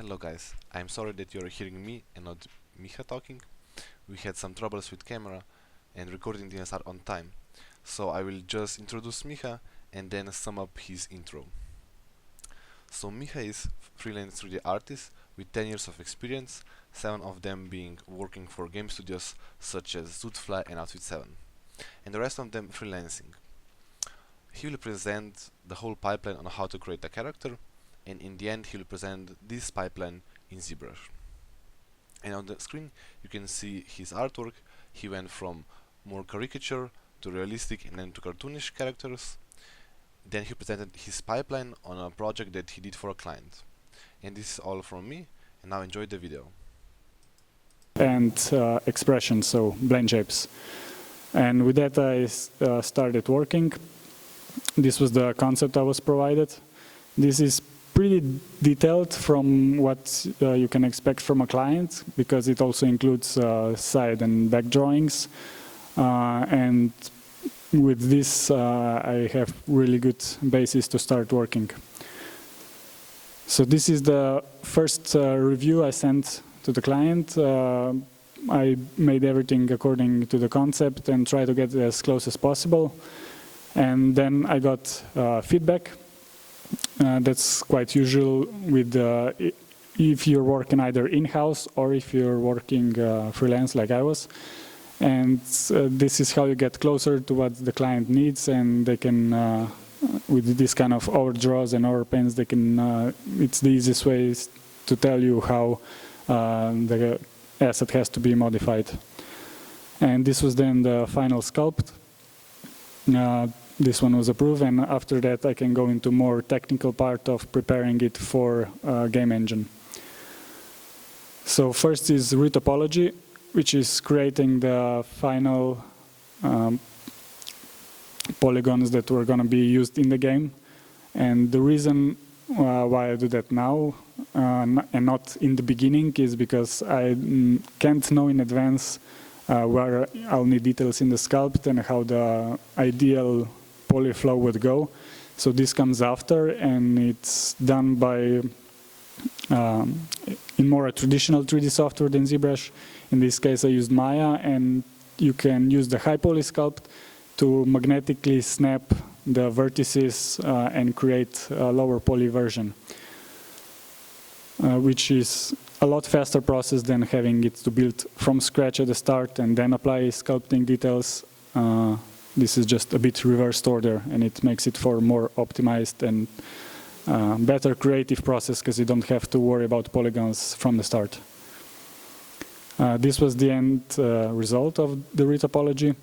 Hello guys, I'm sorry that you're hearing me and not Miha talking. We had some troubles with camera and recording didn't start on time. So I will just introduce Miha and then sum up his intro. So Miha is freelance 3D artist with 10 years of experience, 7 of them being working for game studios such as ZootFly and Outfit7, and the rest of them freelancing. He will present the whole pipeline on how to create a character, and in the end he will present this pipeline in ZBrush. And on the screen you can see his artwork. He went from more caricature to realistic and then to cartoonish characters. Then he presented his pipeline on a project that he did for a client. And this is all from me, and now enjoy the video. And expression, so blend shapes. And with that I started working. This was the concept I was provided. This is pretty detailed from what you can expect from a client, because it also includes side and back drawings. And with this I have really good basis to start working. So this is the first review I sent to the client. I made everything according to the concept and tried to get as close as possible. And then I got feedback. That's quite usual with if you're working either in-house or if you're working freelance like I was. And this is how you get closer to what the client needs, and they can, with this kind of overdraws and overpens, they can. It's the easiest way to tell you how the asset has to be modified. And this was then the final sculpt. This one was approved, and after that I can go into more technical part of preparing it for game engine. So first is retopology, which is creating the final polygons that were going to be used in the game. And the reason why I do that now and not in the beginning is because I can't know in advance where I'll need details in the sculpt and how the ideal polyflow would go. So this comes after, and it's done by in more a traditional 3D software than ZBrush. In this case I used Maya, and you can use the high poly sculpt to magnetically snap the vertices and create a lower poly version, which is a lot faster process than having it to build from scratch at the start and then apply sculpting details. This is just a bit reversed order, and it makes it for more optimized and better creative process, because you don't have to worry about polygons from the start. This was the end result of the retopology.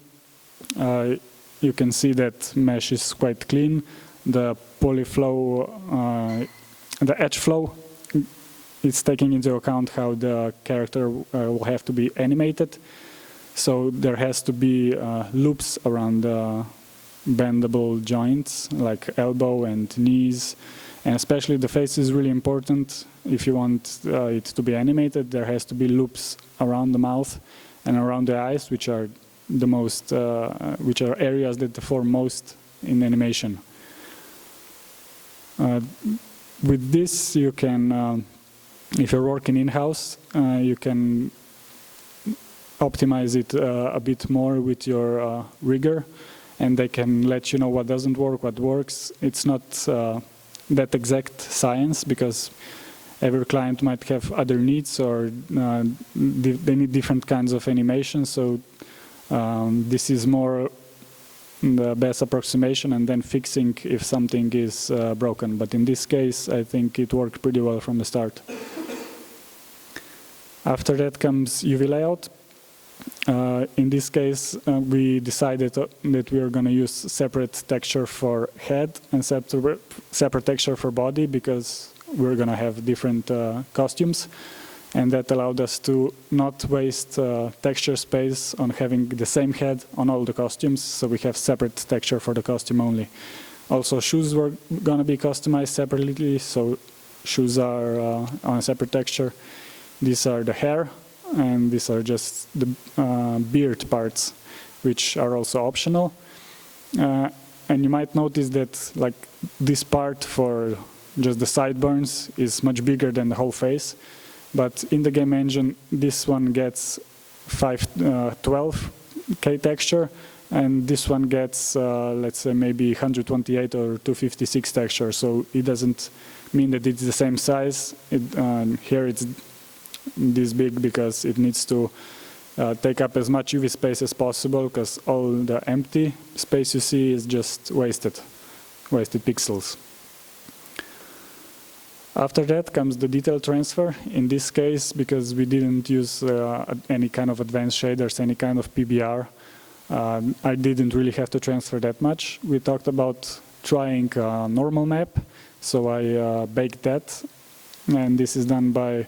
You can see that mesh is quite clean. The polyflow, the edge flow, it's taking into account how the character will have to be animated. So there has to be loops around the bendable joints, like elbow and knees. And especially the face is really important. If you want it to be animated, there has to be loops around the mouth and around the eyes, which are the most, which are areas that deform most in animation. With this, you can, if you're working in-house, you can optimize it a bit more with your rigger, and they can let you know what doesn't work, what works. It's not that exact science, because every client might have other needs, or they need different kinds of animation. So this is more the best approximation, and then fixing if something is broken. But in this case, I think it worked pretty well from the start. After that comes UV layout. In this case, we decided that we are going to use separate texture for head and separate texture for body, because we're going to have different costumes, and that allowed us to not waste texture space on having the same head on all the costumes, so we have separate texture for the costume only. Also, shoes were going to be customized separately, so shoes are on a separate texture. These are the hair, and these are just the beard parts, which are also optional. And you might notice that, like, this part for just the sideburns is much bigger than the whole face. But in the game engine, this one gets 512K texture, and this one gets, let's say, maybe 128 or 256 texture. So it doesn't mean that it's the same size. Here it's this big because it needs to take up as much UV space as possible, because all the empty space you see is just wasted pixels. After that comes the detail transfer. In this case, because we didn't use any kind of advanced shaders, any kind of PBR, I didn't really have to transfer that much. We talked about trying a normal map, so I baked that, and this is done by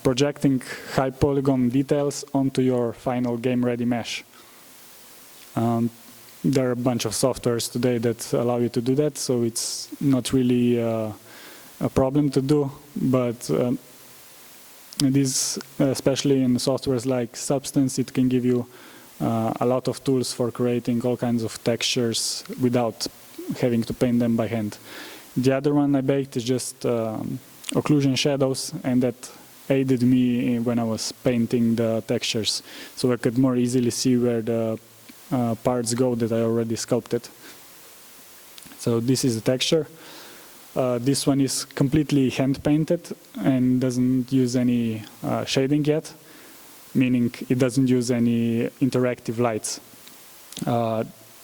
projecting high polygon details onto your final game-ready mesh. There are a bunch of softwares today that allow you to do that, so it's not really a problem to do, but this, especially in softwares like Substance, it can give you a lot of tools for creating all kinds of textures without having to paint them by hand. The other one I baked is just occlusion shadows, and that aided me when I was painting the textures, so I could more easily see where the parts go that I already sculpted. So this is the texture. This one is completely hand painted and doesn't use any shading yet, meaning it doesn't use any interactive lights.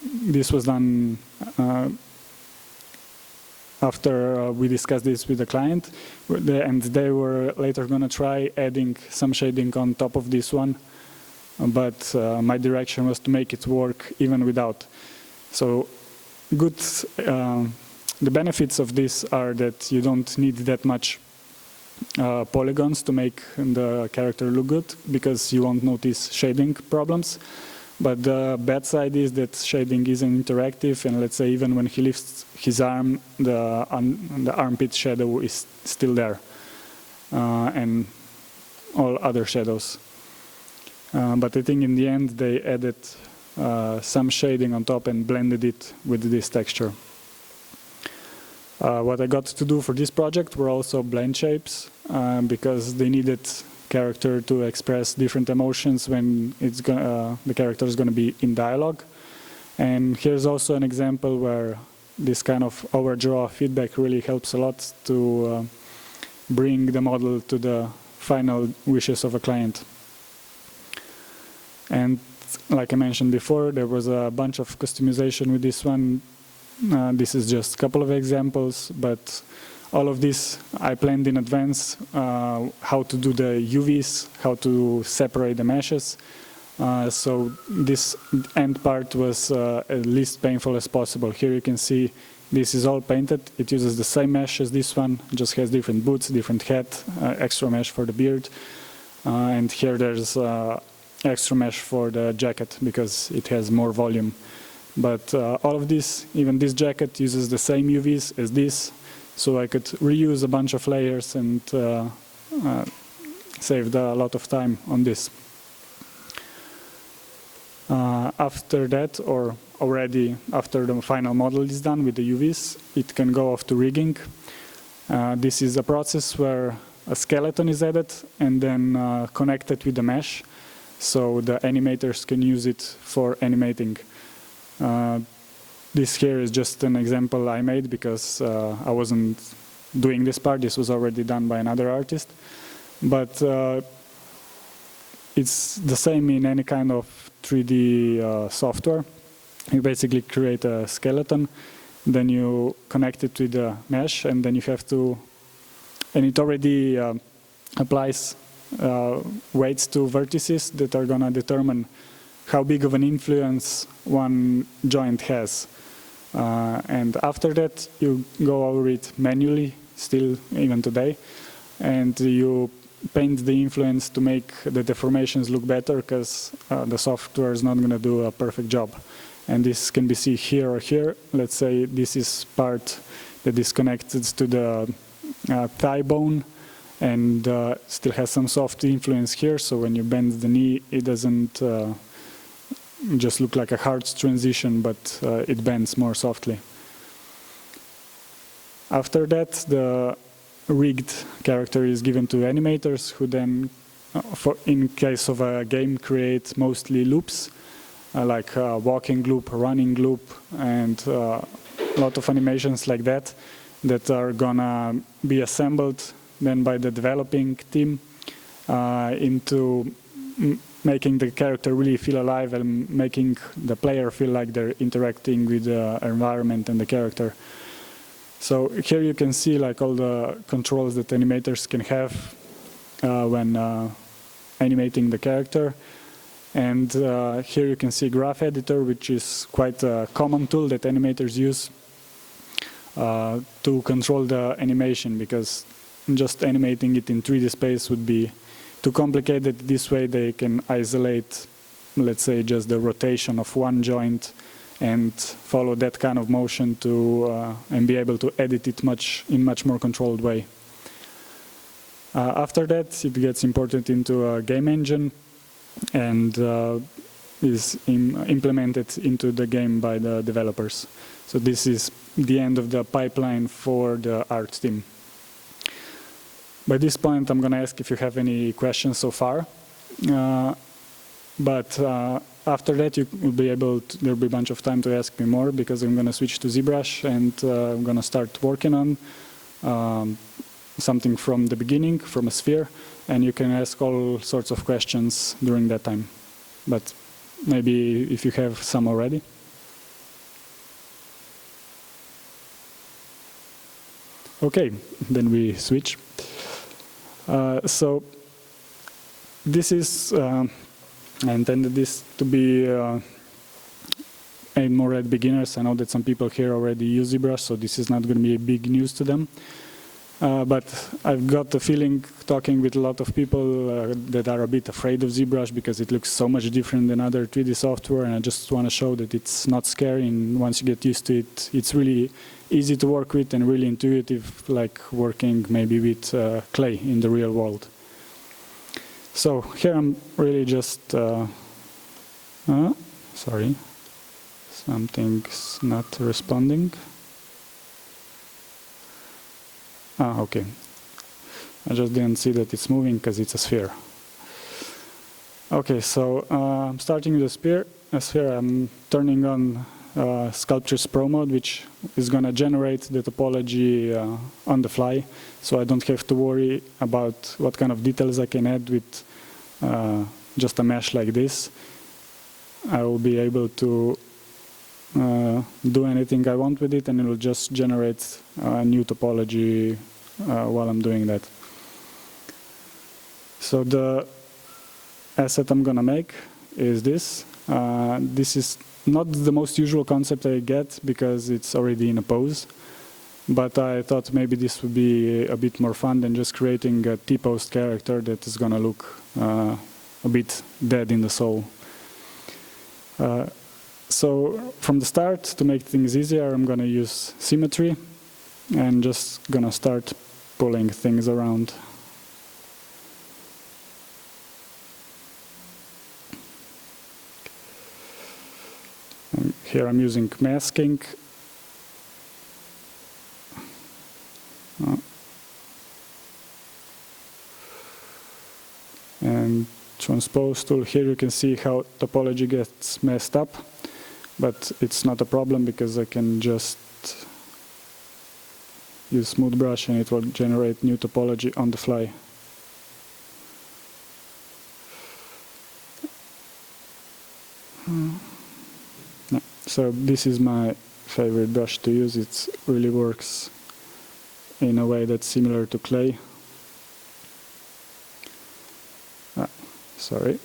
This was done after we discussed this with the client, and they were later going to try adding some shading on top of this one, but my direction was to make it work even without. So good. The benefits of this are that you don't need that much polygons to make the character look good, because you won't notice shading problems. But the bad side is that shading isn't interactive, and let's say even when he lifts his arm, the armpit shadow is still there, and all other shadows. But I think in the end they added some shading on top and blended it with this texture. What I got to do for this project were also blend shapes, because they needed character to express different emotions when the character is going to be in dialogue. And here's also an example where this kind of overdraw feedback really helps a lot to bring the model to the final wishes of a client. And like I mentioned before, there was a bunch of customization with this one. This is just a couple of examples, but all of this I planned in advance, how to do the UVs, how to separate the meshes. So this end part was as least painful as possible. Here you can see this is all painted. It uses the same mesh as this one, just has different boots, different hat, extra mesh for the beard. And here there's extra mesh for the jacket because it has more volume. But all of this, even this jacket, uses the same UVs as this, so I could reuse a bunch of layers and saved a lot of time on this. After that, or already after the final model is done with the UVs, it can go off to rigging. This is a process where a skeleton is added and then connected with the mesh, so the animators can use it for animating. This here is just an example I made because I wasn't doing this part. This was already done by another artist. But it's the same in any kind of 3D software. You basically create a skeleton, then you connect it with the mesh, and then you have to, and it already applies weights to vertices that are going to determine how big of an influence one joint has. And after that, you go over it manually, still even today, and you paint the influence to make the deformations look better, because the software is not going to do a perfect job. And this can be seen here or here. Let's say this is part that is connected to the thigh bone and still has some soft influence here, so when you bend the knee, it doesn't just look like a hard transition, but it bends more softly. After that, the rigged character is given to animators, who then, in case of a game, create mostly loops, like a walking loop, a running loop, and a lot of animations like that, that are gonna be assembled then by the developing team into making the character really feel alive and making the player feel like they're interacting with the environment and the character. So here you can see like all the controls that animators can have when animating the character. And here you can see Graph Editor, which is quite a common tool that animators use to control the animation, because just animating it in 3D space would be too complicated. This way they can isolate, let's say, just the rotation of one joint and follow that kind of motion to and be able to edit it in much more controlled way. After that, it gets imported into a game engine and is implemented into the game by the developers. So this is the end of the pipeline for the art team. By this point, I'm going to ask if you have any questions so far. But after that, you will be able to, there'll be a bunch of time to ask me more, because I'm going to switch to ZBrush and I'm going to start working on something from the beginning, from a sphere, and you can ask all sorts of questions during that time. But maybe if you have some already. Okay, then we switch. So this is, I intended this to be aimed more at beginners. I know that some people here already use ZBrush, so this is not going to be big news to them. But I've got the feeling, talking with a lot of people that are a bit afraid of ZBrush because it looks so much different than other 3D software, and I just want to show that it's not scary, and once you get used to it, it's really easy to work with and really intuitive, like working maybe with clay in the real world. So here I'm really just, sorry, something's not responding. Okay. I just didn't see that it's moving because it's a sphere. Okay, so I'm starting with a sphere. I'm turning on Sculpture's Pro mode, which is going to generate the topology on the fly, so I don't have to worry about what kind of details I can add with just a mesh like this. I will be able to do anything I want with it, and it will just generate a new topology while I'm doing that. So the asset I'm going to make is this. This is not the most usual concept I get because it's already in a pose, but I thought maybe this would be a bit more fun than just creating a T-pose character that is going to look a bit dead in the soul. So from the start, to make things easier, I'm going to use symmetry and just going to start pulling things around. And here I'm using masking. And transpose tool. Here you can see how topology gets messed up. But it's not a problem because I can just use smooth brush and it will generate new topology on the fly. So this is my favorite brush to use. It really works in a way that's similar to clay. Sorry.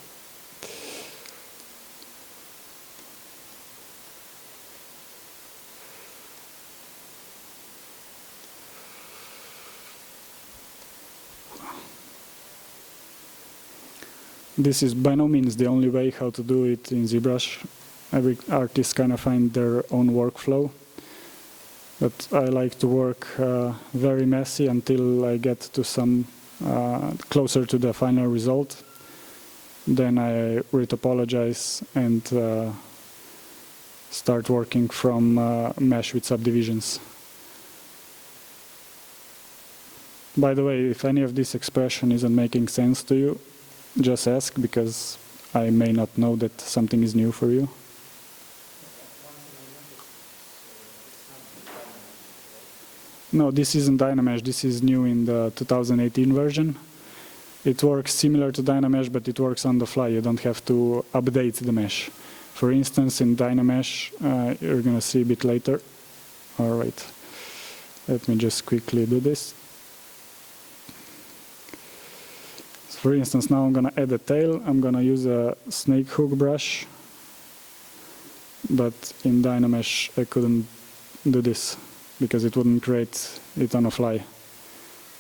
This is by no means the only way how to do it in ZBrush. Every artist kind of find their own workflow. But I like to work very messy until I get to some closer to the final result. Then I retopologize and start working from mesh with subdivisions. By the way, if any of this expression isn't making sense to you, just ask, because I may not know that something is new for you. No, this isn't Dynamesh. This is new in the 2018 version. It works similar to Dynamesh, but it works on the fly. You don't have to update the mesh. For instance, in Dynamesh, you're going to see a bit later. All right. Let me just quickly do this. So for instance, now I'm going to add a tail. I'm going to use a snake hook brush. But in Dynamesh, I couldn't do this because it wouldn't create it on a fly.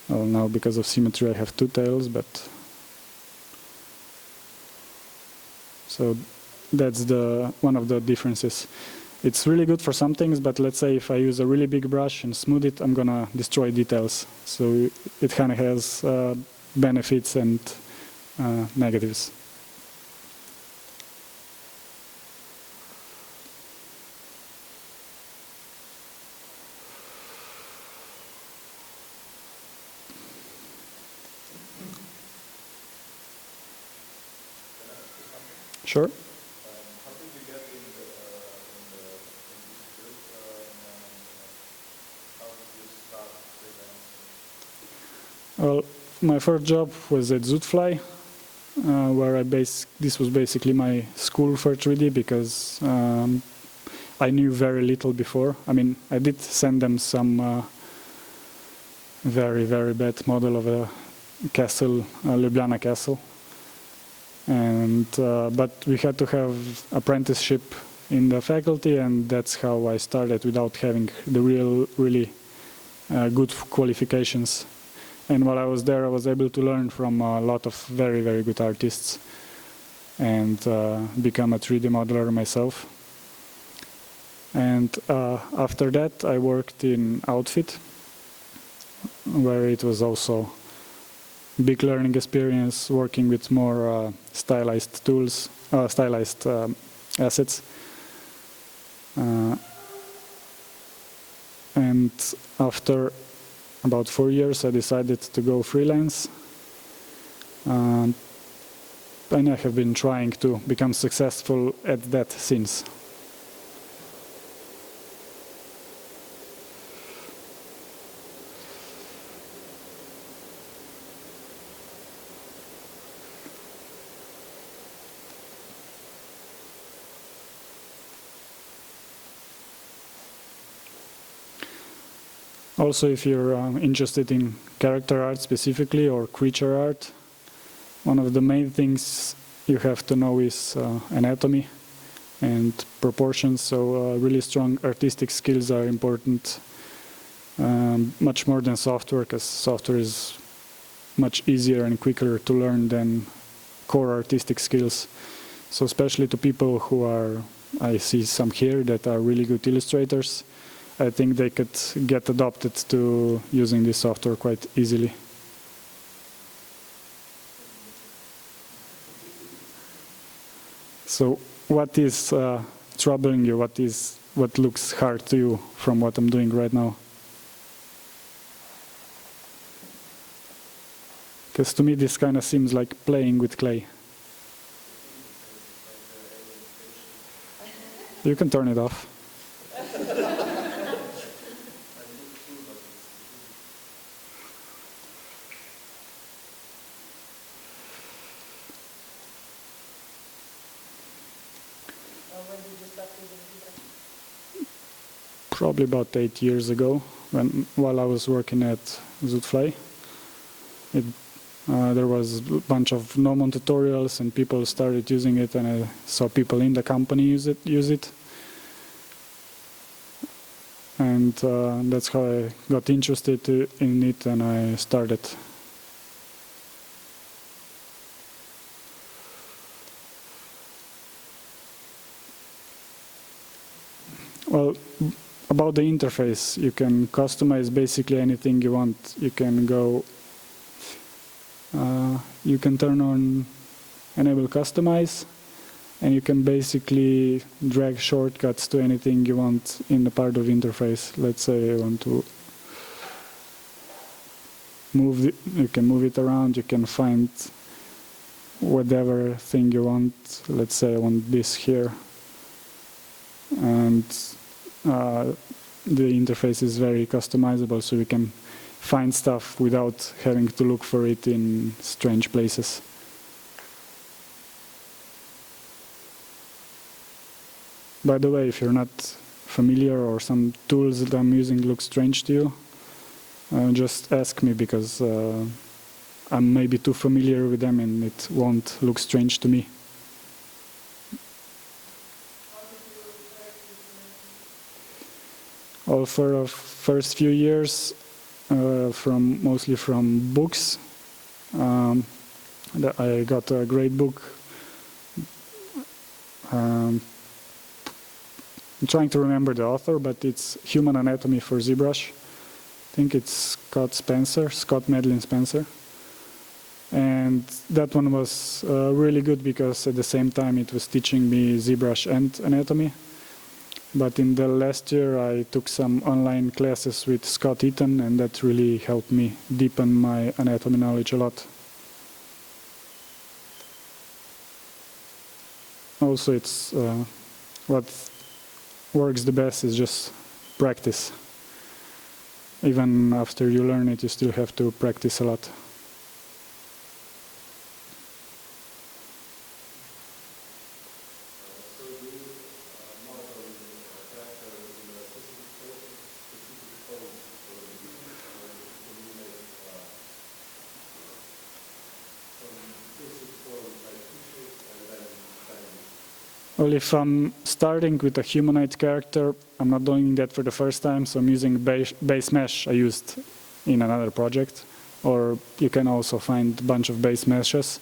Well, now because of symmetry, I have two tails, but so that's one of the differences. It's really good for some things, but let's say if I use a really big brush and smooth it, I'm gonna destroy details. So it kind of has benefits and negatives. Sure. How did you get in this field? How did you start freelancing? Well, my first job was at ZootFly, where this was basically my school for 3D, because I knew very little before. I mean, I did send them some very, very bad model of a castle, a Ljubljana castle. And but we had to have apprenticeship in the faculty, and that's how I started without having the really good qualifications. And while I was there, I was able to learn from a lot of very, very good artists and become a 3D modeler myself. And after that, I worked in Outfit, where it was also big learning experience, working with more stylized tools, stylized assets. And after about 4 years, I decided to go freelance. And I have been trying to become successful at that since. Also, if you're interested in character art specifically or creature art, one of the main things you have to know is anatomy and proportions. So really strong artistic skills are important, much more than software, because software is much easier and quicker to learn than core artistic skills. So especially to people who are, I see some here that are really good illustrators, I think they could get adopted to using this software quite easily. So what is troubling you? What looks hard to you from what I'm doing right now? Because to me this kind of seems like playing with clay. You can turn it off. When did you start using ZBrush? Probably about 8 years ago, while I was working at ZootFly. There was a bunch of Nomon tutorials and people started using it, and I saw people in the company use it. And that's how I got interested in it, and I started. Well, about the interface, you can customize basically anything you want. You can go, you can turn on enable customize, and you can basically drag shortcuts to anything you want in the part of interface. Let's say I want to you can move it around, you can find whatever thing you want. Let's say I want this here. And the interface is very customizable, so you can find stuff without having to look for it in strange places. By the way, if you're not familiar or some tools that I'm using look strange to you, just ask me, because I'm maybe too familiar with them and it won't look strange to me. Well, for the first few years, mostly from books. I got a great book. I'm trying to remember the author, but it's Human Anatomy for ZBrush. I think it's Scott Medlin Spencer. And that one was really good because at the same time it was teaching me ZBrush and anatomy. But in the last year I took some online classes with Scott Eaton, and that really helped me deepen my anatomy knowledge a lot. Also, it's what works the best is just practice. Even after you learn it, you still have to practice a lot. Well, if I'm starting with a humanoid character, I'm not doing that for the first time, so I'm using base mesh I used in another project. Or you can also find a bunch of base meshes,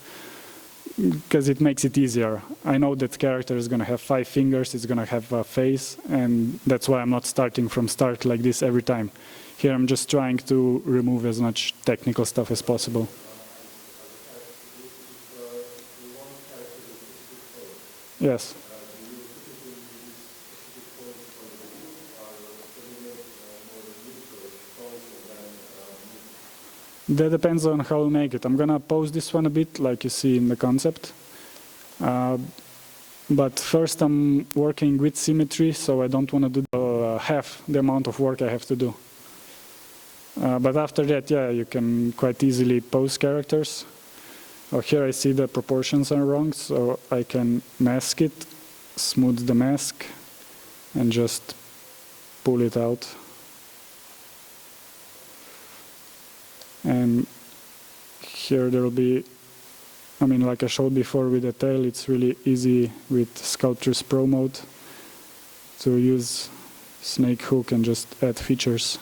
because it makes it easier. I know that character is going to have 5 fingers, it's going to have a face, and that's why I'm not starting from start like this every time. Here I'm just trying to remove as much technical stuff as possible. Yes. That depends on how you make it. I'm gonna pose this one a bit, like you see in the concept. But first I'm working with symmetry, so I don't want to do half the amount of work I have to do. But after that, yeah, you can quite easily pose characters. Here I see the proportions are wrong, so I can mask it, smooth the mask, and just pull it out. And here there will be, I mean, like I showed before with the tail, it's really easy with Sculptors Pro mode to use snake hook and just add features.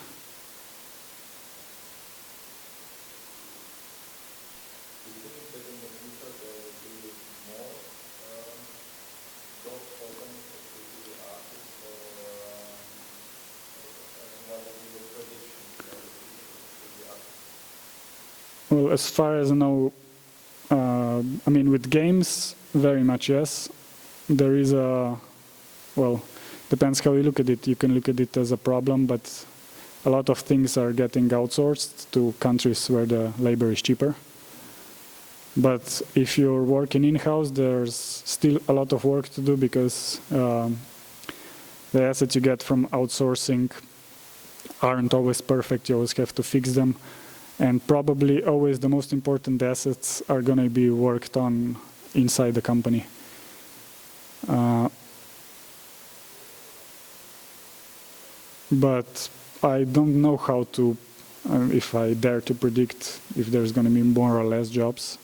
Well, as far as I know, I mean, with games, very much yes. There is a, well, depends how you look at it. You can look at it as a problem, but a lot of things are getting outsourced to countries where the labor is cheaper. But if you're working in-house, there's still a lot of work to do, because the assets you get from outsourcing aren't always perfect. You always have to fix them. And probably always the most important assets are going to be worked on inside the company. But I don't know how to, if I dare to predict if there's going to be more or less jobs.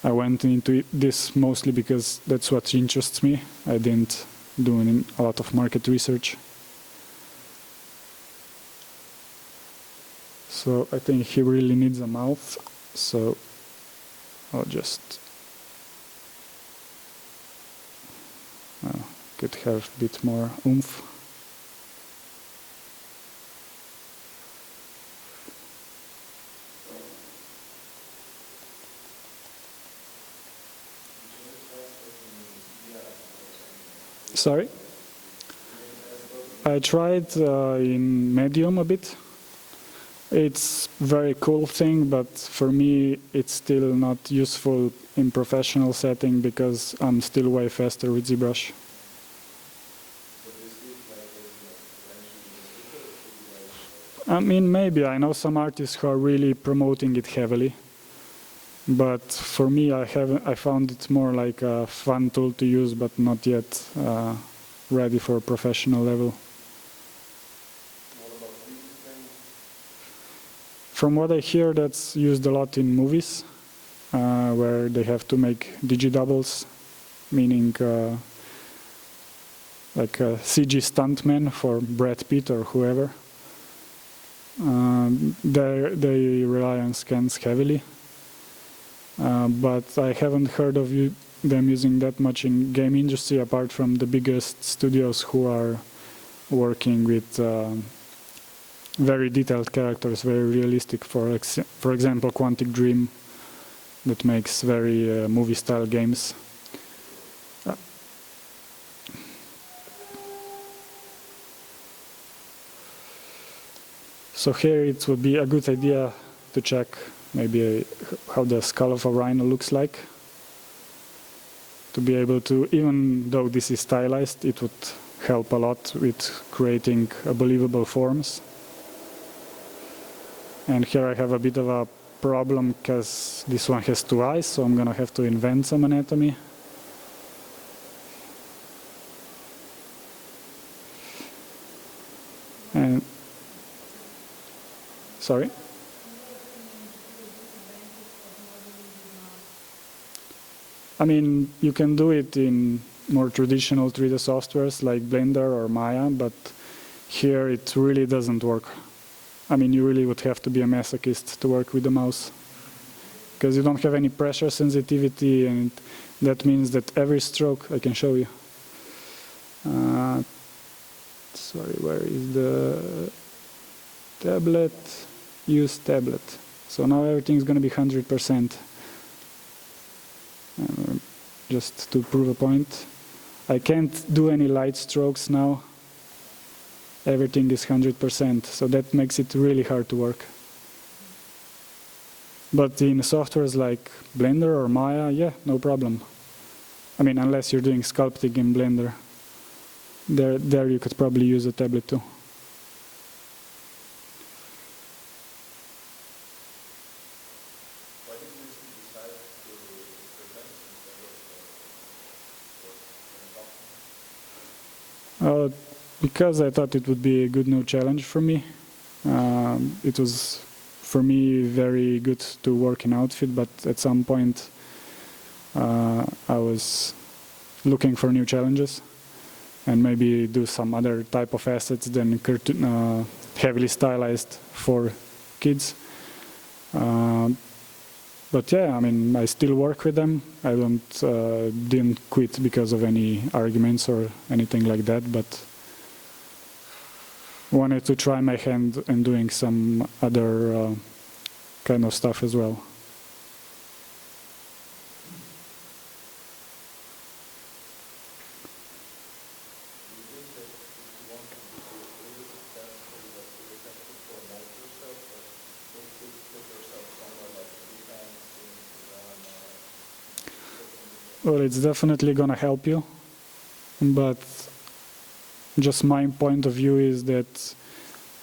I went into this mostly because that's what interests me. I didn't do a lot of market research. So I think he really needs a mouth, so I'll just could have a bit more oomph. Sorry? I tried in Medium a bit. It's very cool thing, but for me it's still not useful in professional setting because I'm still way faster with ZBrush. I mean, maybe I know some artists who are really promoting it heavily, but for me I found it more like a fun tool to use, but not yet ready for a professional level. From what I hear, that's used a lot in movies, where they have to make digidoubles, meaning like a CG stuntman for Brad Pitt or whoever. They rely on scans heavily, but I haven't heard of them using that much in game industry, apart from the biggest studios who are working with very detailed characters, very realistic. For example, Quantic Dream, that makes very movie-style games. So here it would be a good idea to check maybe how the skull of a rhino looks like. To be able to, even though this is stylized, it would help a lot with creating believable forms. And here I have a bit of a problem because this one has 2 eyes, so I'm gonna have to invent some anatomy. And sorry? I mean, you can do it in more traditional 3D softwares like Blender or Maya, but here it really doesn't work. I mean, you really would have to be a masochist to work with the mouse, because you don't have any pressure sensitivity, and that means that every stroke, I can show you. Sorry, where is the tablet? Use tablet. So now everything's going to be 100%. Just to prove a point. I can't do any light strokes now. Everything is 100%, so that makes it really hard to work. But in softwares like Blender or Maya, yeah, no problem. I mean, unless you're doing sculpting in Blender. There you could probably use a tablet too. Why did you decide to freelance instead of Because I thought it would be a good new challenge for me. It was, for me, very good to work in Outfit, but at some point I was looking for new challenges and maybe do some other type of assets than heavily stylized for kids. But yeah, I mean, I still work with them. I didn't quit because of any arguments or anything like that, but wanted to try my hand in doing some other kind of stuff as well. Well, it's definitely gonna help you, but just my point of view is that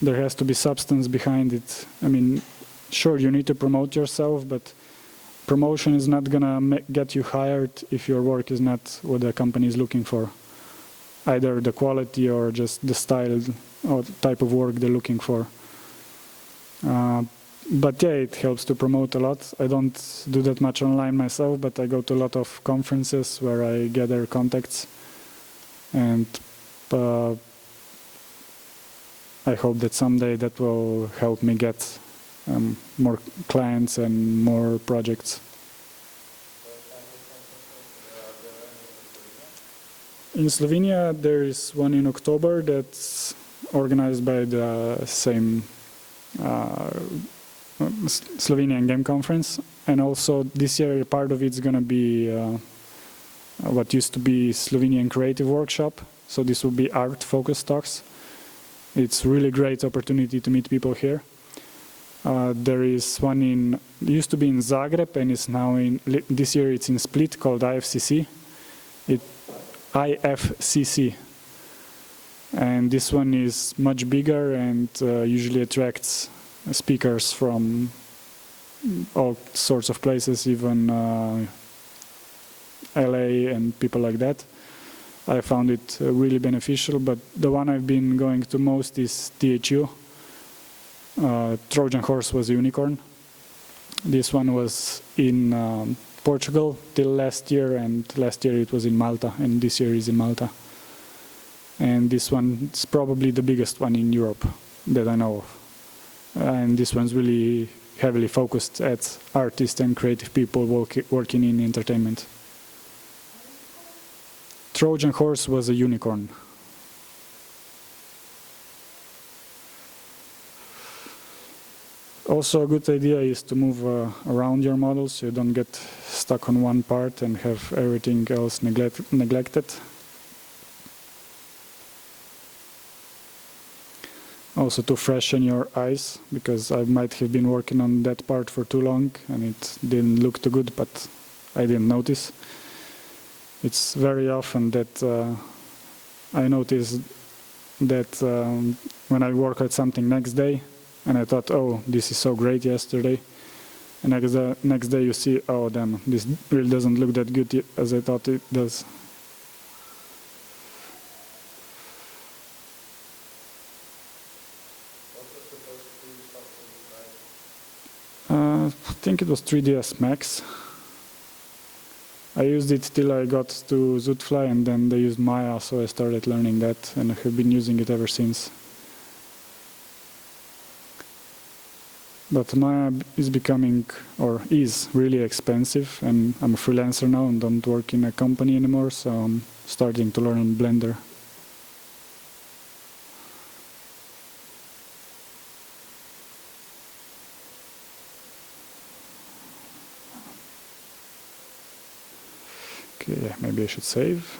there has to be substance behind it. I mean, sure, you need to promote yourself, but promotion is not gonna get you hired if your work is not what the company is looking for. Either the quality or just the style or type of work they're looking for. But yeah, it helps to promote a lot. I don't do that much online myself, but I go to a lot of conferences where I gather contacts, and I hope that someday that will help me get more clients and more projects. In Slovenia, there is one in October that's organized by the same Slovenian Game Conference, and also this year part of it's going to be what used to be Slovenian Creative Workshop, so this will be art focused talks. It's really great opportunity to meet people here. There is one used to be in Zagreb, and it's now this year it's in Split, called IFCC. IFCC. And this one is much bigger and usually attracts speakers from all sorts of places, even LA and people like that. I found it really beneficial, but the one I've been going to most is THU. Trojan Horse was a unicorn. This one was in Portugal till last year, and last year it was in Malta, and this year is in Malta. And this one is probably the biggest one in Europe that I know of. And this one's really heavily focused at artists and creative people working in entertainment. Trojan Horse was a unicorn. Also, a good idea is to move around your models so you don't get stuck on one part and have everything else neglected. Also to freshen your eyes, because I might have been working on that part for too long and it didn't look too good, but I didn't notice. It's very often that I notice that when I work at something next day, and I thought, oh, this is so great yesterday. And next day you see, oh, damn, this really doesn't look that good as I thought it does. I think it was 3ds Max. I used it till I got to ZootFly, and then they used Maya, so I started learning that, and I have been using it ever since. But Maya is becoming, or is, really expensive, and I'm a freelancer now and don't work in a company anymore, so I'm starting to learn on Blender. Okay, maybe I should save.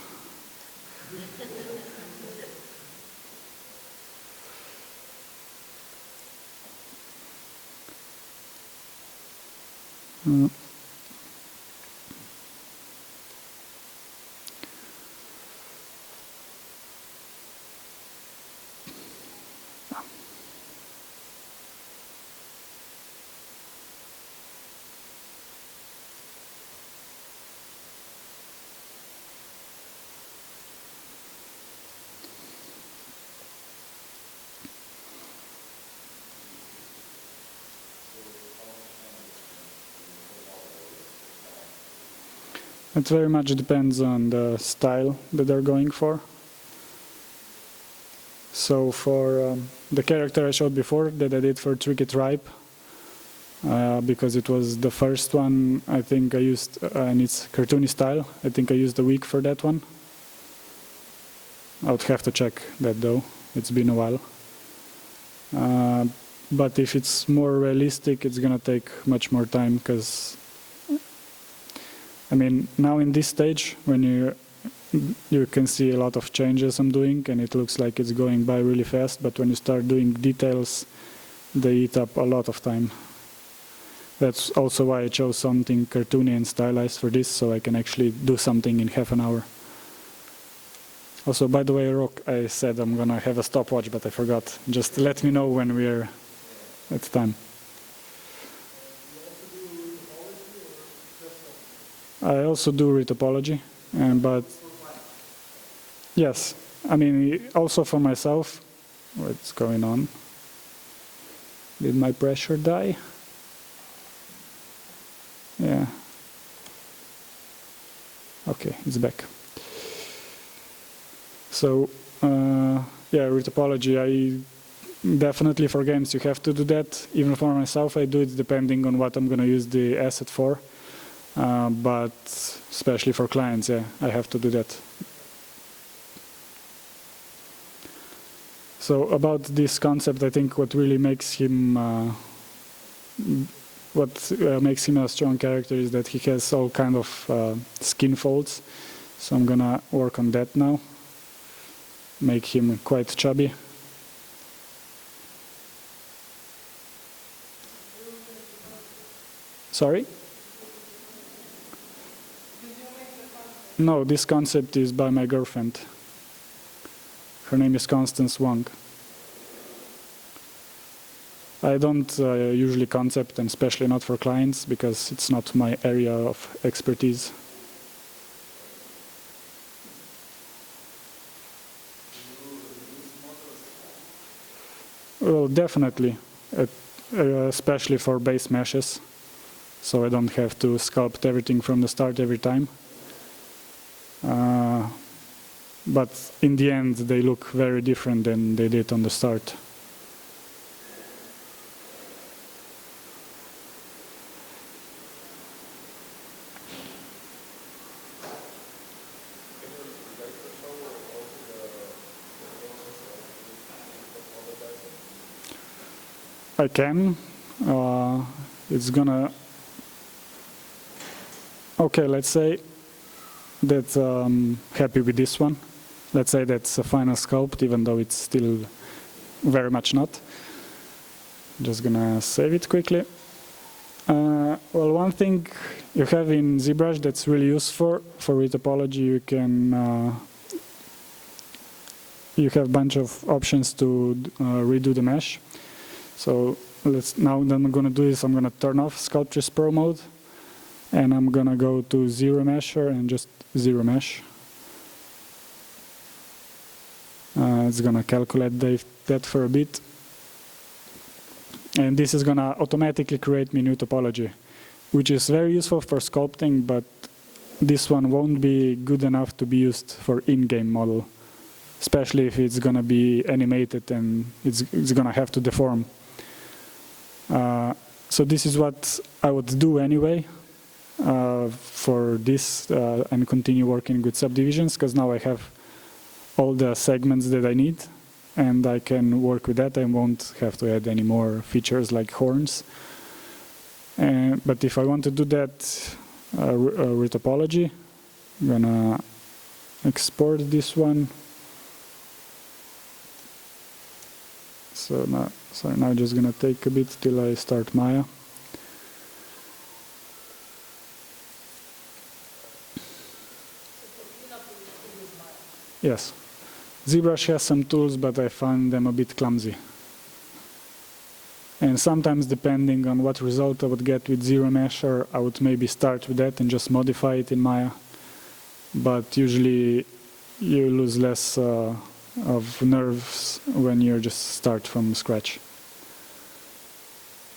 It very much depends on the style that they're going for. So for the character I showed before that I did for Tricky Tribe, because it was the first one I think I used, and it's cartoony style, I think I used a week for that one. I would have to check that though, it's been a while. But if it's more realistic, it's gonna take much more time, because I mean, now in this stage, when you can see a lot of changes I'm doing, and it looks like it's going by really fast, but when you start doing details, they eat up a lot of time. That's also why I chose something cartoony and stylized for this, so I can actually do something in half an hour. Also, by the way, Rock, I said I'm gonna have a stopwatch, but I forgot. Just let me know when we're at time. I also do retopology, but yes, I mean, also for myself. What's going on? Did my pressure die? Yeah. Okay, it's back. So, yeah, retopology, I definitely for games you have to do that. Even for myself, I do it depending on what I'm going to use the asset for. But especially for clients, yeah, I have to do that. So about this concept, I think what really makes him makes him a strong character is that he has all kind of skin folds. So I'm gonna work on that now. Make him quite chubby. Sorry? No, this concept is by my girlfriend. Her name is Constance Wang. I don't usually concept, and especially not for clients, because it's not my area of expertise. Well, definitely, especially for base meshes, so I don't have to sculpt everything from the start every time. But in the end, they look very different than they did on the start. I can. It's gonna. Okay, let's say that I'm happy with this one. Let's say that's a final sculpt, even though it's still very much not. Just gonna save it quickly. Well, one thing you have in ZBrush that's really useful for retopology, you have a bunch of options to redo the mesh. So now what I'm going to do is I'm going to turn off Sculptris Pro mode, and I'm going to go to Zero Mesher and just Zero Mesh. It's going to calculate that for a bit. And this is going to automatically create me new topology, which is very useful for sculpting, but this one won't be good enough to be used for in-game model, especially if it's going to be animated and it's going to have to deform. So this is what I would do anyway for this and continue working with subdivisions, because now I have all the segments that I need and I can work with that. I won't have to add any more features like horns. But if I want to do that retopology, I'm gonna export this one. So now I'm just gonna take a bit till I start Maya. Yes. ZBrush has some tools, but I find them a bit clumsy. And sometimes, depending on what result I would get with Zero Mesher, I would maybe start with that and just modify it in Maya. But usually you lose less of nerves when you just start from scratch.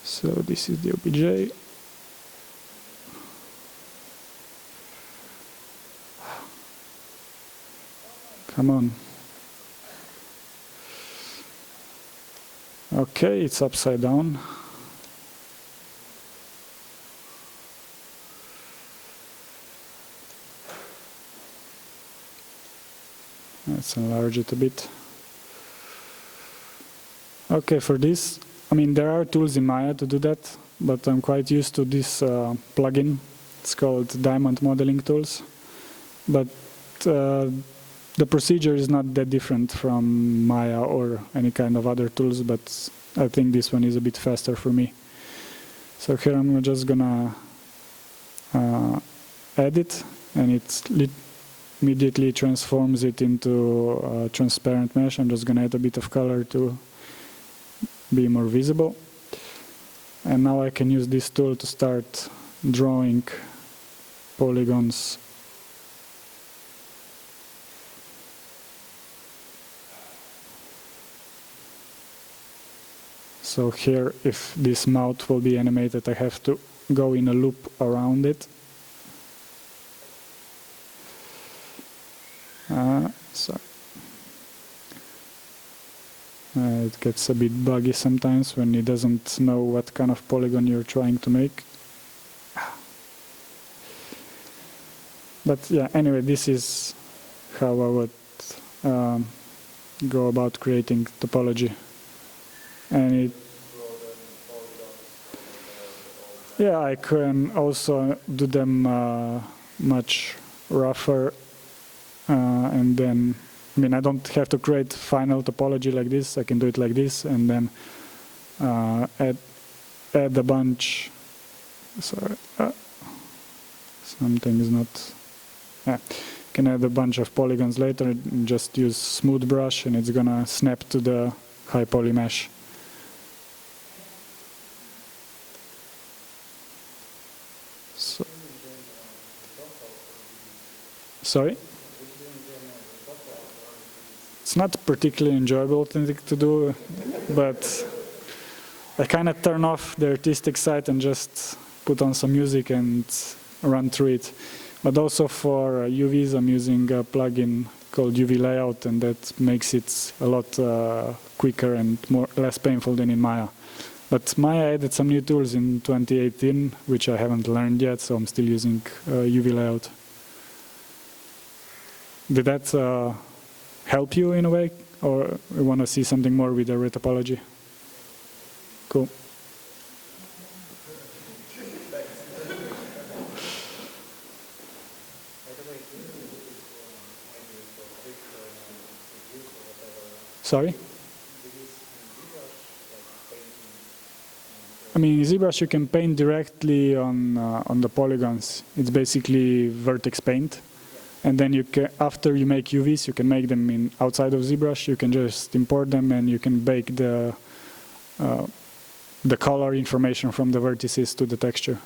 So this is the OBJ. Come on. Okay, it's upside down. Let's enlarge it a bit. Okay, for this, I mean, there are tools in Maya to do that, but I'm quite used to this plugin. It's called Diamond Modeling Tools. But the procedure is not that different from Maya or any kind of other tools, but I think this one is a bit faster for me. So here I'm just gonna add it, and it immediately transforms it into a transparent mesh. I'm just gonna add a bit of color to be more visible. And now I can use this tool to start drawing polygons. So here, if this mouth will be animated, I have to go in a loop around it. Sorry. It gets a bit buggy sometimes when it doesn't know what kind of polygon you're trying to make. But yeah, anyway, this is how I would go about creating topology. And yeah, I can also do them much rougher, and then, I mean, I don't have to create final topology like this. I can do it like this, and then add a bunch Sorry, something is not. Yeah. Can add a bunch of polygons later and just use smooth brush, and it's gonna snap to the high poly mesh. So, sorry? It's not particularly enjoyable thing to do, but I kind of turn off the artistic side and just put on some music and run through it. But also for UVs, I'm using a plugin called UV Layout, and that makes it a lot quicker and less painful than in Maya. But Maya added some new tools in 2018, which I haven't learned yet, so I'm still using UV Layout. Did that help you in a way, or you want to see something more with the retopology? Cool. Sorry? I mean, in ZBrush you can paint directly on the polygons. It's basically vertex paint. And then you can, after you make UVs, you can make them in outside of ZBrush. You can just import them, and you can bake the color information from the vertices to the texture.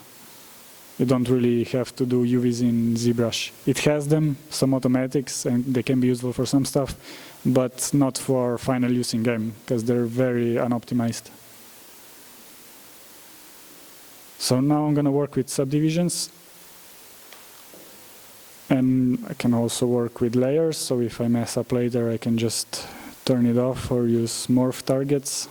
You don't really have to do UVs in ZBrush. It has them, some automatics, and they can be useful for some stuff, but not for final use in game, because they're very unoptimized. So now I'm going to work with subdivisions. And I can also work with layers, so if I mess up later, I can just turn it off or use morph targets.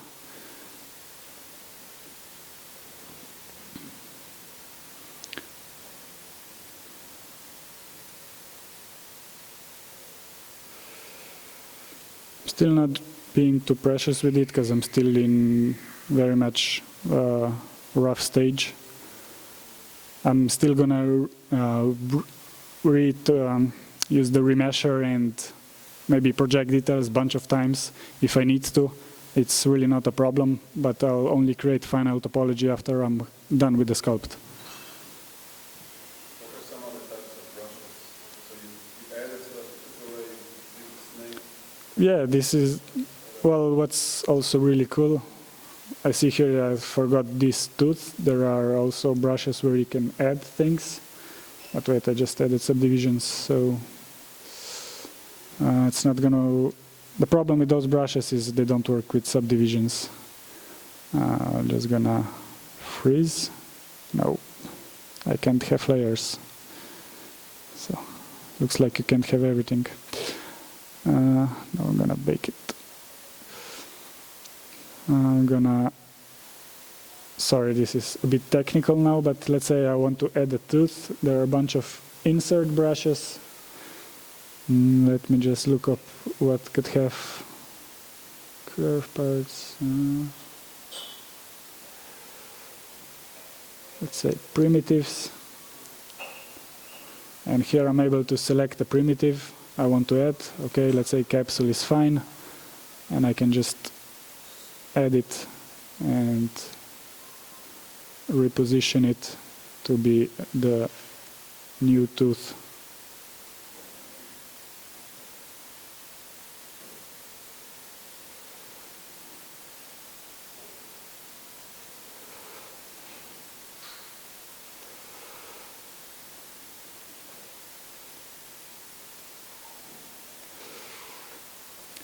Still not being too precious with it, because I'm still in very much rough stage. I'm still gonna use the remesher and maybe project details a bunch of times if I need to. It's really not a problem, but I'll only create final topology after I'm done with the sculpt. What are some other types of brushes? So you added stuff to already use snake? Yeah, this is, well, what's also really cool. I see here I forgot this tooth. There are also brushes where you can add things. But wait, I just added subdivisions, so it's not gonna... The problem with those brushes is they don't work with subdivisions. I'm just gonna freeze. No, I can't have layers. So, looks like you can't have everything. Now I'm gonna bake it. I'm gonna... Sorry, this is a bit technical now, but let's say I want to add a tooth. There are a bunch of insert brushes. Let me just look up what could have curve parts. Let's say primitives. And here I'm able to select the primitive I want to add. Okay, let's say capsule is fine. And I can just add it and reposition it to be the new tooth.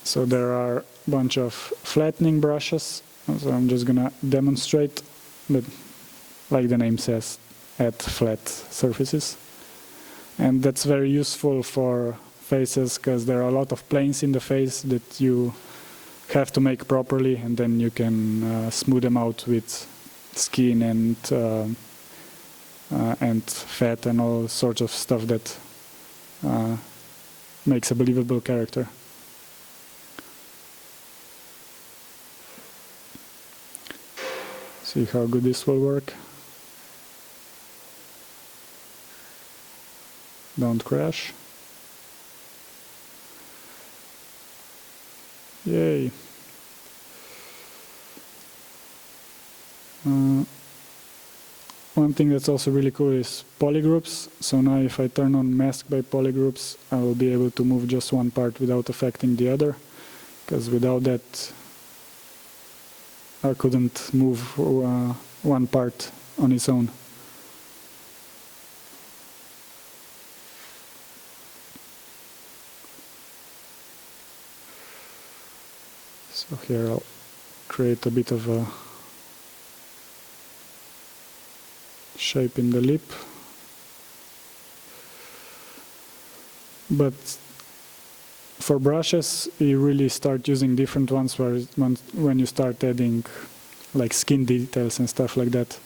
So there are a bunch of flattening brushes. So I'm just gonna demonstrate that, like the name says, add flat surfaces. And that's very useful for faces, because there are a lot of planes in the face that you have to make properly, and then you can smooth them out with skin and fat and all sorts of stuff that makes a believable character. See how good this will work. Don't crash. Yay. One thing that's also really cool is polygroups. So now if I turn on mask by polygroups, I will be able to move just one part without affecting the other, because without that I couldn't move one part on its own. So here I'll create a bit of a shape in the lip. But for brushes, you really start using different ones when you start adding like skin details and stuff like that.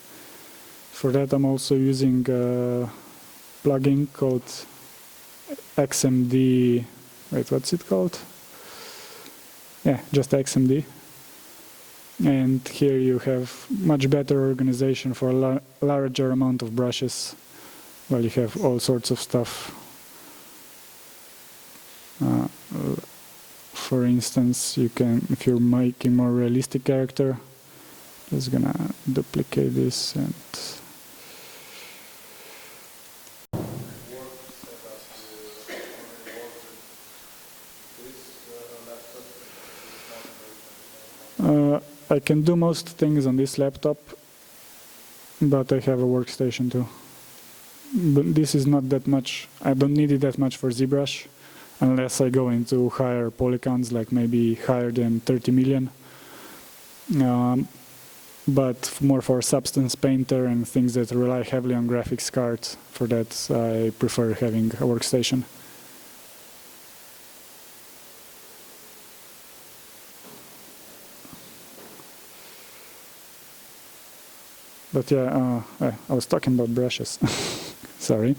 For that I'm also using a plugin called XMD, wait, what's it called? Yeah, just XMD. And here you have much better organization for a larger amount of brushes. Well, you have all sorts of stuff. For instance, you can, if you're making more realistic character, just gonna duplicate this and I can do most things on this laptop, but I have a workstation too. But this is not that much, I don't need it that much for ZBrush, unless I go into higher polygons, like maybe higher than 30 million. But more for Substance Painter and things that rely heavily on graphics cards, for that I prefer having a workstation. But yeah, I was talking about brushes. Sorry.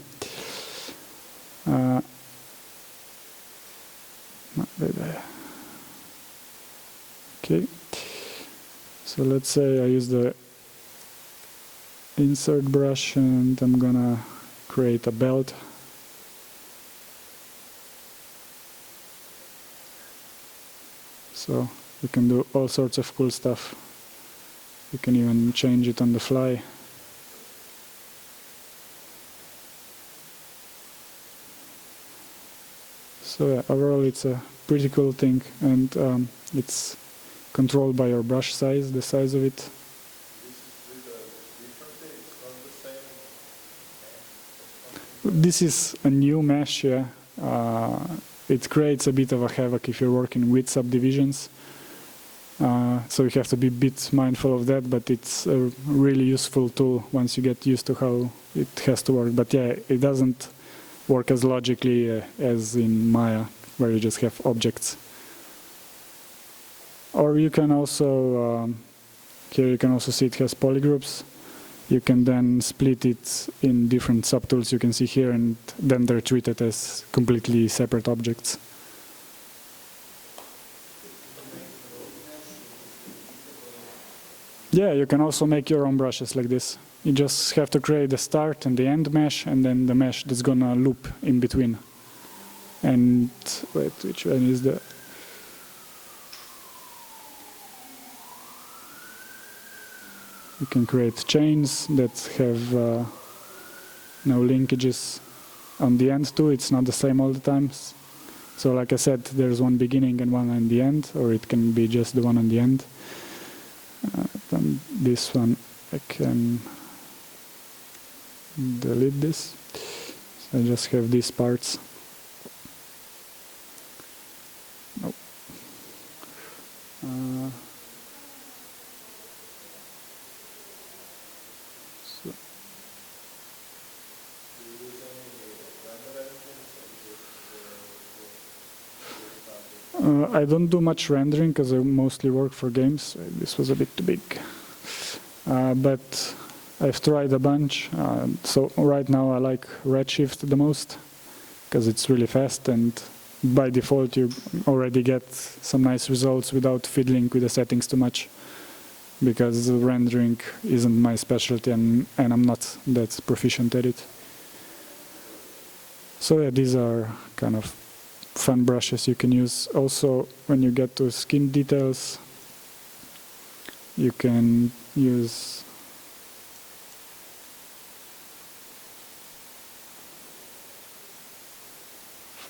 Okay. So let's say I use the insert brush and I'm gonna create a belt. So you can do all sorts of cool stuff. You can even change it on the fly. So yeah, overall it's a pretty cool thing, and it's controlled by your brush size, the size of it. This is a new mesh, yeah. It creates a bit of a havoc if you're working with subdivisions. So you have to be a bit mindful of that, but it's a really useful tool once you get used to how it has to work. But yeah, it doesn't work as logically as in Maya, where you just have objects. Or you can also, here you can also see it has polygroups. You can then split it in different subtools you can see here, and then they're treated as completely separate objects. Yeah, you can also make your own brushes like this. You just have to create the start and the end mesh, and then the mesh that's gonna loop in between. And wait, which one is the... You can create chains that have no linkages on the end too. It's not the same all the times. So like I said, there's one beginning and one in the end, or it can be just the one on the end. Then this one I can delete this. So I just have these parts. Nope. I don't do much rendering because I mostly work for games. This was a bit too big. But I've tried a bunch. So right now I like Redshift the most because it's really fast, and by default you already get some nice results without fiddling with the settings too much, because the rendering isn't my specialty, and I'm not that proficient at it. So yeah, these are kind of fun brushes you can use. Also, when you get to skin details, you can use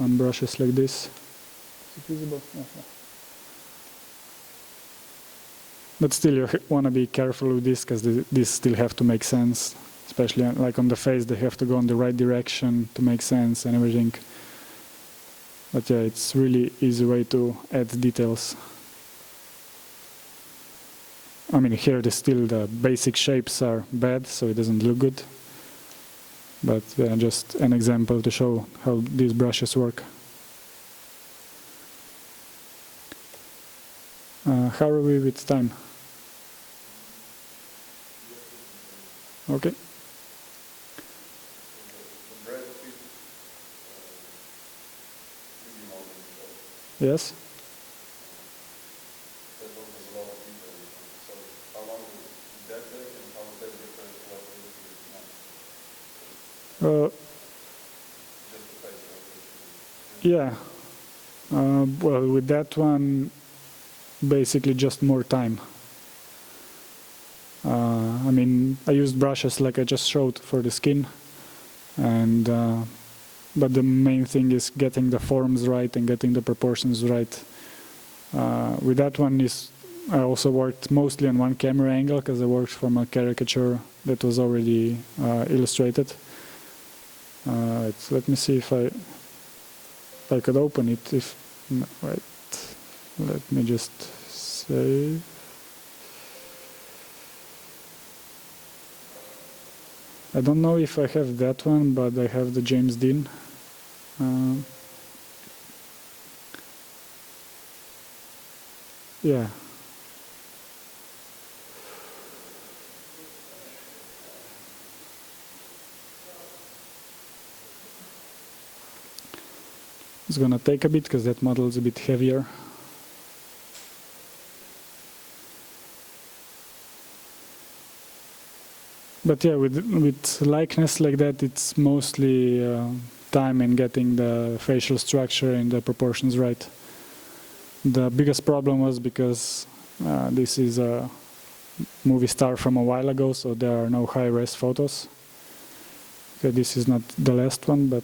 on brushes like this. Is it visible? Yeah. But still, you want to be careful with this because these still have to make sense. Especially like on the face, they have to go in the right direction to make sense and everything. But yeah, it's really easy way to add details. I mean, here still the basic shapes are bad, so it doesn't look good. But just an example to show how these brushes work. How are we with time? Okay. Yes. Yeah. Well, with that one, basically just more time. I mean, I used brushes like I just showed for the skin, and but the main thing is getting the forms right and getting the proportions right. With that one, I also worked mostly on one camera angle because I worked from a caricature that was already illustrated. Let me see if I could open it. No, right, let me just save. I don't know if I have that one, but I have the James Dean. Yeah. It's gonna take a bit because that model is a bit heavier. But yeah, with likeness like that, it's mostly time in getting the facial structure and the proportions right. The biggest problem was because this is a movie star from a while ago, so there are no high-res photos. Okay, this is not the last one, but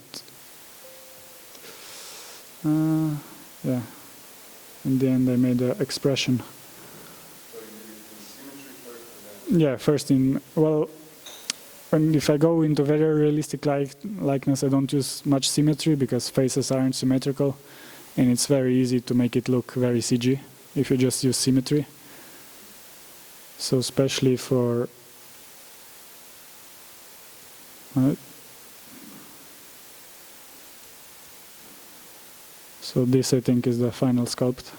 yeah. In the end, I made the expression. Yeah, first if I go into very realistic likeness, I don't use much symmetry because faces aren't symmetrical, and it's very easy to make it look very CG if you just use symmetry. So especially for so this, I think, is the final sculpt.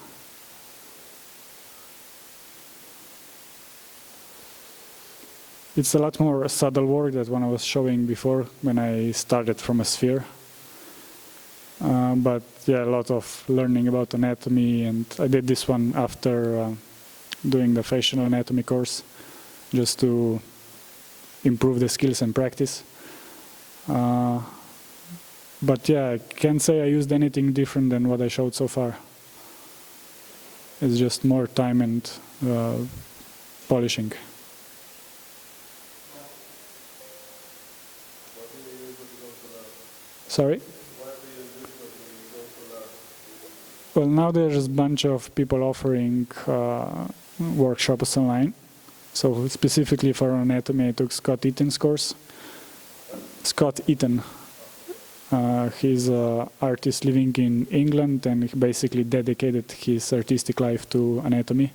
It's a lot more subtle work than what I was showing before when I started from a sphere. But yeah, a lot of learning about anatomy, and I did this one after doing the facial anatomy course, just to improve the skills and practice. But yeah, I can't say I used anything different than what I showed so far. It's just more time and polishing. Sorry? Well, now there's a bunch of people offering workshops online. So specifically for anatomy, I took Scott Eaton's course. Scott Eaton. He's an artist living in England, and he basically dedicated his artistic life to anatomy.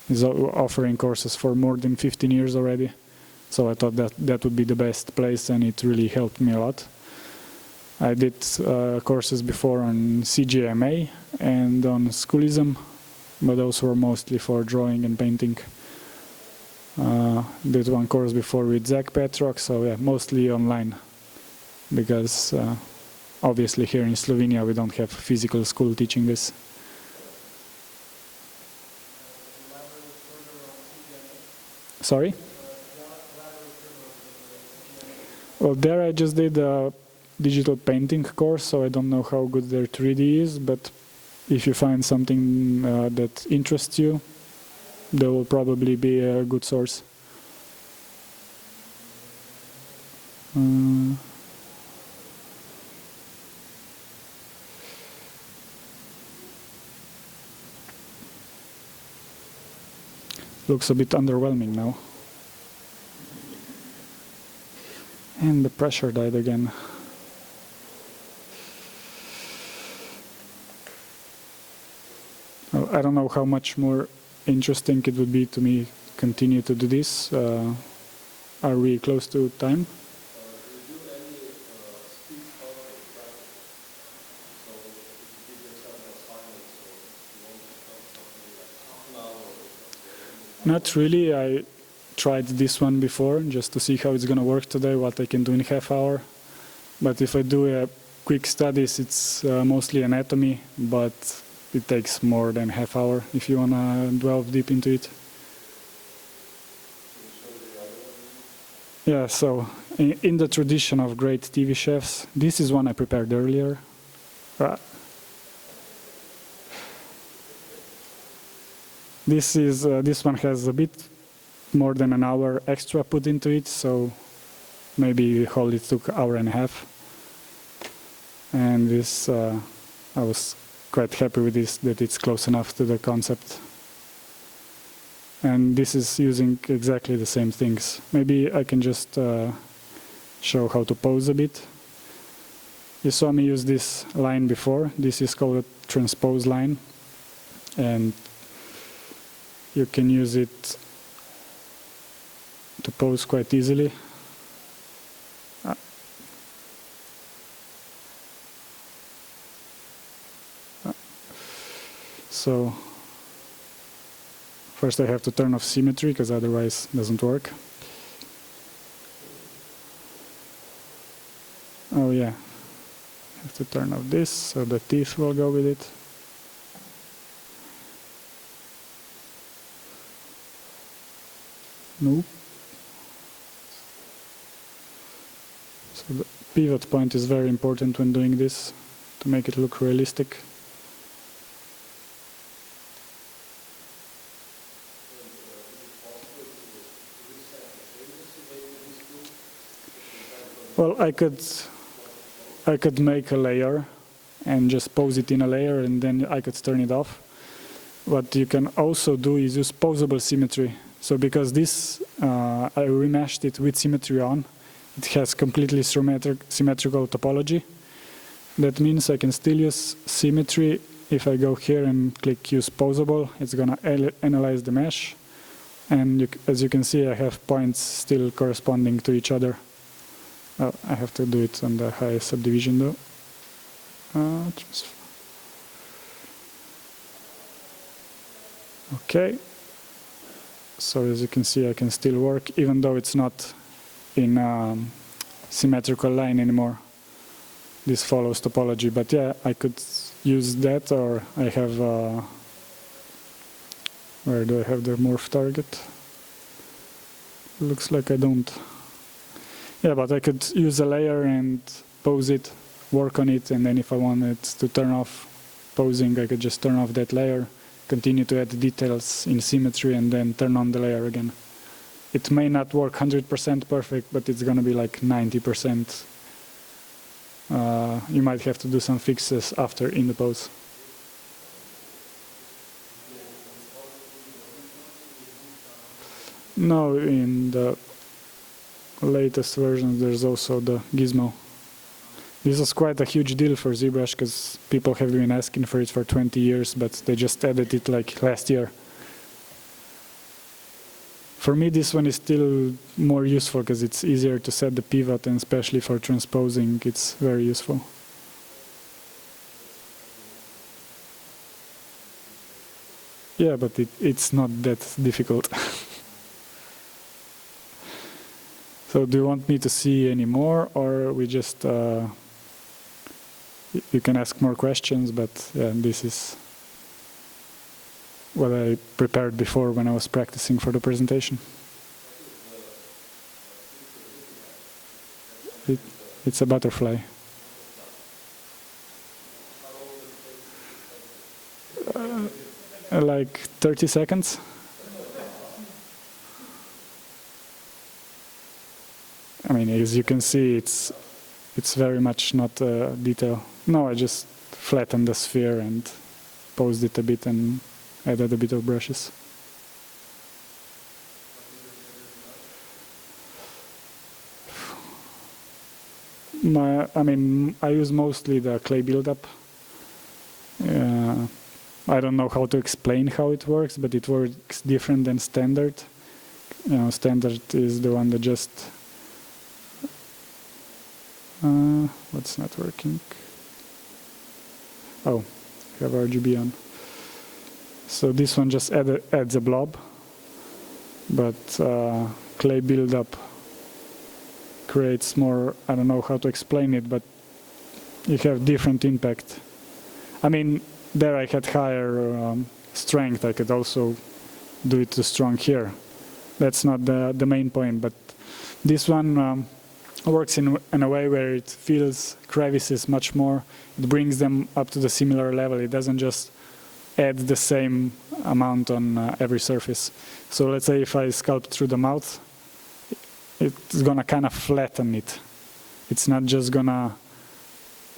He's offering courses for more than 15 years already. So I thought that would be the best place, and it really helped me a lot. I did courses before on CGMA and on schoolism, but those were mostly for drawing and painting. Did one course before with Zach Petrock, so yeah, mostly online, because obviously here in Slovenia we don't have physical school teaching this. Sorry? Well, there I just did a digital painting course, so I don't know how good their 3D is, but if you find something that interests you, there will probably be a good source. looks a bit underwhelming now. And the pressure died again. Well, I don't know how much more interesting it would be to me continue to do this. Are we close to time? Not really. I tried this one before just to see how it's going to work today, what I can do in half hour. But if I do a quick studies, it's mostly anatomy, but it takes more than half hour if you want to delve deep into it. Yeah, so in the tradition of great TV chefs, this is one I prepared earlier. This one has a bit more than an hour extra put into it, so maybe whole it took an hour and a half. And this, I was quite happy with this, that it's close enough to the concept. And this is using exactly the same things. Maybe I can just show how to pose a bit. You saw me use this line before. This is called a transpose line. And you can use it to pose quite easily. So first I have to turn off symmetry, because otherwise it doesn't work. Oh yeah, I have to turn off this so the teeth will go with it. Nope. So the pivot point is very important when doing this to make it look realistic. Well, I could make a layer and just pose it in a layer, and then I could turn it off. What you can also do is use posable symmetry. So because this, I remeshed it with symmetry on, it has completely symmetrical topology. That means I can still use symmetry. If I go here and click use posable, it's going to analyze the mesh. And as you can see, I have points still corresponding to each other. I have to do it on the highest subdivision though. Okay. So as you can see, I can still work, even though it's not in symmetrical line anymore. This follows topology, but yeah, I could use that, or I have, where do I have the morph target? Looks like I don't. Yeah, but I could use a layer and pose it, work on it, and then if I wanted to turn off posing, I could just turn off that layer, continue to add details in symmetry, and then turn on the layer again. It may not work 100% perfect, but it's going to be like 90%. You might have to do some fixes after in the pose. No, in the latest versions there's also the gizmo. This was quite a huge deal for ZBrush because people have been asking for it for 20 years, but they just added it like last year. For me, this one is still more useful because it's easier to set the pivot, and especially for transposing, it's very useful. Yeah, but it's not that difficult. So do you want me to see any more, or we just, you can ask more questions, but yeah, this is what I prepared before when I was practicing for the presentation. It's a butterfly. Like 30 seconds. I mean, as you can see, it's very much not detail. No, I just flattened the sphere and posed it a bit and added a bit of brushes. I use mostly the clay buildup. I don't know how to explain how it works, but it works different than standard. Standard is the one that just... what's not working? Oh, we have RGB on. So this one just adds a blob, but clay buildup creates more, I don't know how to explain it, but you have different impact. I mean, there I had higher strength. I could also do it too strong here. That's not the main point, but this one works in a way where it fills crevices much more. It brings them up to the similar level. It doesn't just add the same amount on every surface. So let's say if I sculpt through the mouth, it's gonna kind of flatten it. It's not just gonna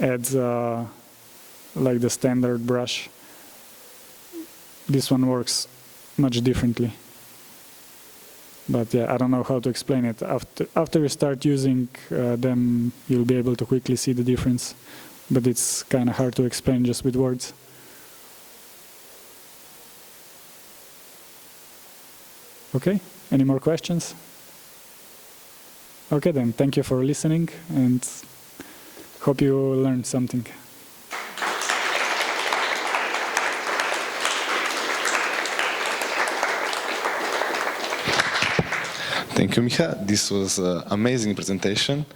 add like the standard brush. This one works much differently. But yeah, I don't know how to explain it. After you start using them, you'll be able to quickly see the difference. But it's kind of hard to explain just with words. Okay, any more questions? Okay then, thank you for listening and hope you learned something. Thank you, Miha. This was an amazing presentation.